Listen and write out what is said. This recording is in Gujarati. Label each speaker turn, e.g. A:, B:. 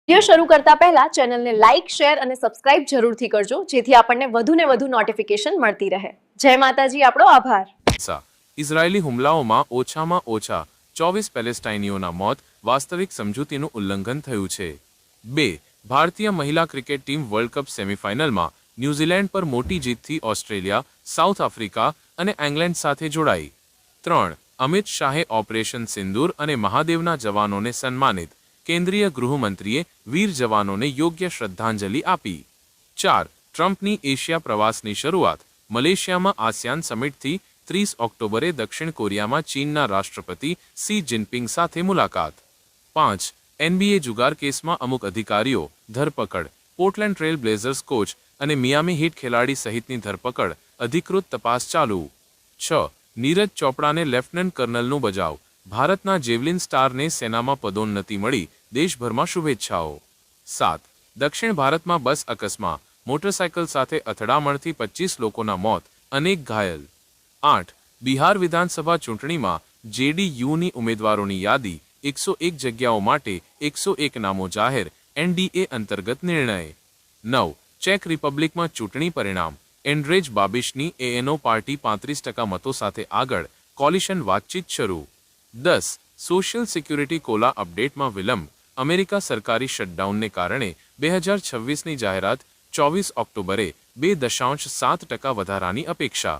A: વિડિયો શરૂ કરતા પહેલા ચેનલને લાઇક, શેર અને સબસ્ક્રાઇબ જરૂરથી કરજો જેથી આપણને વધુને વધુ નોટિફિકેશન મળતી રહે. જય માતાજી, આપણો આભાર.
B: ઇઝરાયેલી હુમલાઓમાં ઓછામાં ઓછા 24 પેલેસ્ટાઇનીઓના મોત, વાસ્તવિક સમજૂતીનું ઉલ્લંઘન થયું છે. 2. ભારતીય મહિલા ક્રિકેટ ટીમ વર્લ્ડ કપ સેમીફાઇનલમાં ન્યૂઝીલેન્ડ પર મોટી જીતથી ઓસ્ટ્રેલિયા, સાઉથ આફ્રિકા અને ઇંગ્લેન્ડ સાથે જોડાઈ. 3. અમિત શાહે ઓપરેશન સિંદૂર અને મહાદેવના જવાનોને સન્માનિત. કેન્દ્રીય ગૃહમંત્રીએ વીર જવાનોને યોગ્ય શ્રદ્ધાંજલિ આપી. 4. ટ્રમ્પની એશિયા પ્રવાસની શરૂઆત. મલેશિયામાં આસિયાન સમિટથી 30 ઓક્ટોબરે દક્ષિણ કોરિયામાં ચીનના રાષ્ટ્રપતિ શી જિનપિંગ સાથે મુલાકાત. 5. NBA જુગાર કેસમાં અમુક અધિકારીઓ ધરપકડ. પોર્ટલેન્ડ ટ્રેલ બ્લેઝર્સ કોચ અને મિયામી હીટ ખેલાડી સહિતની ધરપકડ, અધિકૃત તપાસ ચાલુ. 6. નીરજ ચોપડાને લેફ્ટનન્ટ કર્નલનું બજાવ. ભારતના જેવલિન સ્ટારને સેનામાં પદોન્નતિ મળી, દેશભરમાં શુભેચ્છાઓ. 7. દક્ષિણ ભારતમાં બસ અકસ્માત, મોટરસાયકલ સાથે અથડામણથી 25 લોકોના મોત, અનેક ઘાયલ. 8. બિહાર વિધાનસભા ચૂંટણીમાં જેડીયુની ઉમેદવારોની યાદી, 101 જગ્યાઓ માટે 101 નામો જાહેર, એનડીએ અંતર્ગત નિર્ણય. 9. ચેક રિપબ્લિકમાં ચૂંટણી પરિણામ. એન્ડ્રેજ બાબિશની એએનઓ પાર્ટી 35% મતો સાથે આગળ, કોલિશન વાતચીત શરૂ. 10. સોશિયલ સિક્યુરિટી કોલા અપડેટમાં વિલંબ. અમેરિકા સરકારી શટડાઉનને કારણે 2026ની જાહેરાત 24 ઓક્ટોબરે 2.7% વધારાની અપેક્ષા.